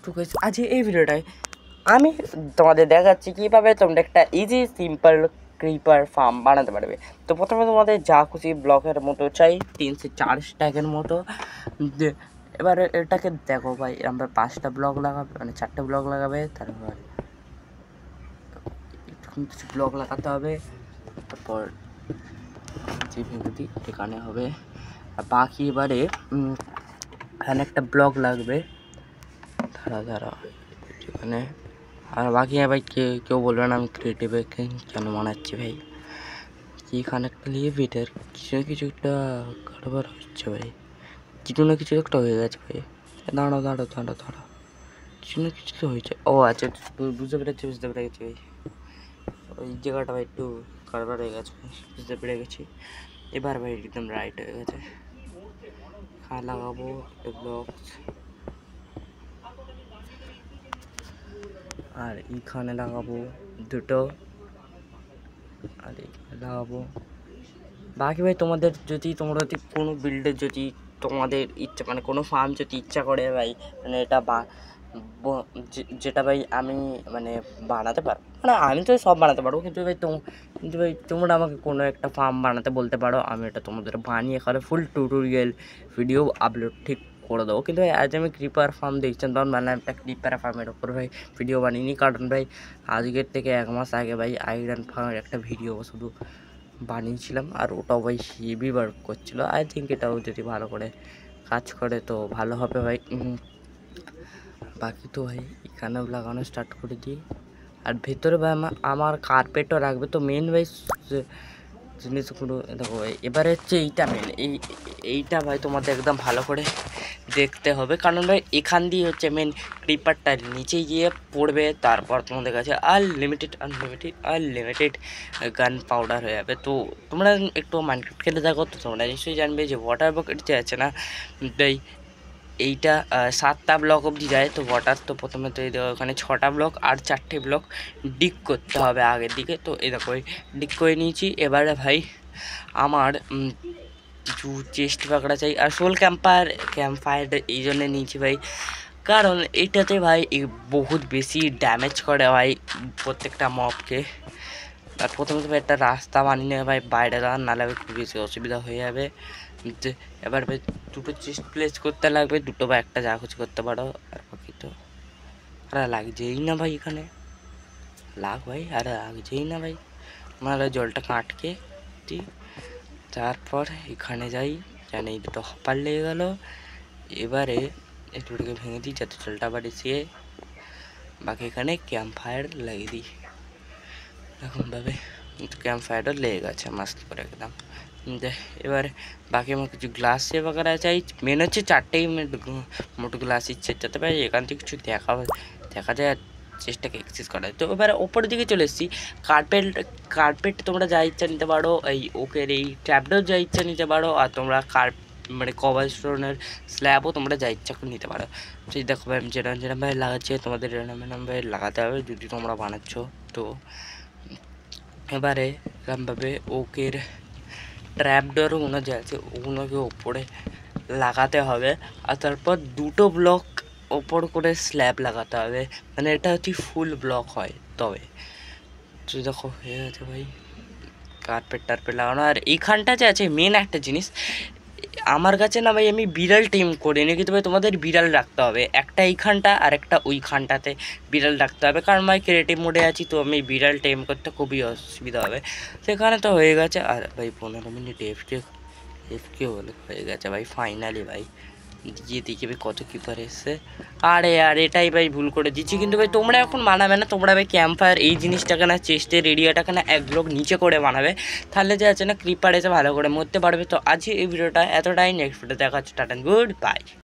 তো গাইস আজ এই ভিডিওটায় আমি তোমাদের দেখাচ্ছি কীভাবে তোমরা একটা ইজি সিম্পল ক্রিপার ফার্ম বানাতে পারবে। তো প্রথমে তোমাদের যা খুশি ব্লকের মতো চাই 3 से 4 স্ট্যাকের মতো। এবারে এটাকে দেখো ভাই, আমরা 5টা ব্লক লাগাবে, মানে 4টে ব্লক লাগাবে, তারপর কিছু ব্লক লাগাতে হবে, তারপর যে ভেঙে দিই এখানে হবে। আর বাকি এবারে এখানে একটা ব্লক লাগবে, ধারা এখানে। আর বাকি ভাই কেউ বলবে না আমি ক্রিয়েটিভ কেন বানাচ্ছি ভাই। এখানে একটা নিয়ে বেটার কিছু একটা কারবার হচ্ছে ভাই, কিছু না কিছু একটা হয়ে গেছে ভাই। দাঁড়াও কিছু না কিছু তো হয়েছে। ও আচ্ছা, বুঝতে পেরেছি ভাই। ওই জায়গাটা ভাই একটু কারবার হয়ে গেছে, বুঝতে পেরে গেছি। এবার ভাই একদম রাইট হয়ে গেছে। লাগাবো ব্লক, আর এইখানে লাগাবো দুটো, আর এইখানে লাগাবো। বাকি ভাই তোমাদের যদি কোনো বিল্ডের যদি তোমাদের ইচ্ছা, মানে কোনো ফার্ম যদি ইচ্ছা করে ভাই, মানে এটা যেটা ভাই আমি মানে বানাতে পারবো, মানে আমি তো সব বানাতে পারবো, কিন্তু ভাই তোমরা আমাকে কোনো একটা ফার্ম বানাতে বলতে পারো, আমি এটা তোমাদের বানিয়ে এখানে ফুল টিউটোরিয়াল ভিডিও আপলোড ঠিক করে দেবো। কিন্তু ভাই আজ আমি ক্রিপার ফার্ম দেখছেন, তখন মানে একটা ক্রিপার ফার্মের ওপর ভাই ভিডিও বানিয়ে, কারণ ভাই আজকের থেকে 1 মাস আগে ভাই আইরন ফার্মের একটা ভিডিও শুধু বানিয়েছিলাম, আর ওটাও ভাই হেভি ওয়ার্ক করছিলো। আই থিঙ্ক এটাও যদি ভালো করে কাজ করে তো ভালো হবে ভাই। বাকি তো ভাই এখানেও লাগানো স্টার্ট করে দিই। আর ভেতরে ভাই আমার কার্পেটও রাখবে। তো মেন ভাই জিনিসগুলো দেখো ভাই, এবারে হচ্ছে এইটা মেন, এইটা ভাই তোমাদের একদম ভালো করে দেখতে হবে, কারণ ভাই এখান দিয়ে হচ্ছে মেন ক্রিপারটা নিচে গিয়ে পড়বে, তারপর তোমাদের কাছে আনলিমিটেড গান পাউডার হয়ে যাবে। তো তোমরা একটু মাইনক্রাফট খেলে থাকো তো তোমরা নিশ্চয়ই জানবে যে ওয়াটার বকেট যে আছে না, তাই এইটা 7টা ব্লক অবধি যায়। তো ওয়াটার তো প্রথমে তো এই দেখো ওখানে 6টা ব্লক আর 4টে ব্লক ডিগ করতে হবে আগের দিকে। তো এই দেখো ডিগ করে নিয়েছি। এবারে ভাই আমার কিছু চেস্ট পাকড়া চাই, আর সোল ক্যাম্পফায়ার এই জন্যে নিয়েছি ভাই, কারণ এটাতে ভাই বহুত বেশি ড্যামেজ করে ভাই প্রত্যেকটা মবকে। আর প্রথমে তো ভাই একটা রাস্তা বানিয়ে নেবে ভাই, বাইরে দাঁড়ান, নাহলে খুব বেশি অসুবিধা হয়ে যাবে। এবার ভাই দুটো চেস্ট প্লেস করতে লাগবে, দুটো বা একটা যা কিছু করতে পারো। আর বাকি তো আরে লাগছেই না ভাই, এখানে ভাই, আরে লাগছেই না ভাই, নাহলে জলটা কাটকে দিই। তারপর এখানে যাই, জানি এই দুটো হপার লেগে গেল। এবারে একটুটাকে ভেঙে দিই যাতে জলটা আবার এসে, বাকি এখানে ক্যাম্প ফায়ার লাগিয়ে দিই। এরকমভাবে ক্যাম্প ফায়ারটা লেগে গেছে মাস্ত করে একদম। এবারে বাকি আমার কিছু গ্লাসে বাগারা চাই, মেন হচ্ছে 4টেই মোটো গ্লাস ইচ্ছে, যাতে ভাই এখান থেকে কিছু দেখা যায়, চেষ্টাকে এক্সেস করা যায়। তো এবারে ওপরের দিকে চলে এসেছি। কার্পেট তোমরা যা ইচ্ছা নিতে পারো, এই ওকের এই ট্যাবডোর যা ইচ্ছা নিতে পারো, আর তোমরা মানে কভার স্টোনের স্ল্যাবও তোমরা যা ইচ্ছা করে নিতে পারো। সেই দেখো ভাই আমি যেরকম ভাই লাগাচ্ছি, তোমাদের এরকম ভাই লাগাতে হবে যদি তোমরা বানাচ্ছ। তো এবারে এরকমভাবে ওকের ট্র্যাপডোরগুলো যে আছে ওগুলোকে ওপরে লাগাতে হবে, আর তারপর 2টো ব্লক ওপর করে স্ল্যাব লাগাতে হবে, মানে এটা হচ্ছে ফুল ব্লক হয় তবে। তো দেখো হয়ে গেছে ভাই কার্পেট লাগানো। আর এইখানটা যে আছে মেন একটা জিনিস আমার কাছে না ভাই, আমি বিড়াল টিম করিনি, কিন্তু ভাই তোমাদের বিড়াল রাখতে হবে, একটা এইখানটা আর একটা ওইখানটাতে বিড়াল রাখতে হবে, কারণ ভাই ক্রিয়েটিভ মোডে আছি, তো আমি বিড়াল টিম করতে খুবই অসুবিধা হবে। সেখানে তো হয়ে গেছে। আর ভাই 15 মিনিট এফকে হয়ে গেছে ভাই ফাইনালি ভাই, গিয়ে দেখি ভাই কত কিপার এসছে। আরে এটাই ভাই ভুল করে দিচ্ছি, কিন্তু ভাই তোমরা এখন বানাবে না, তোমরা ভাই ক্যাম্পফায়ার এই জিনিসটাকে না, চেস্টের এরিয়াটাকে না 1 ব্লক নিচে করে বানাবে, তাহলে যে আছে না ক্রিপার এসে ভালো করে মরতে পারবে। তো আজকে এই ভিডিওটা এতটাই, নেক্সট ভিডিও দেখা হচ্ছে, টাটা গুড বাই।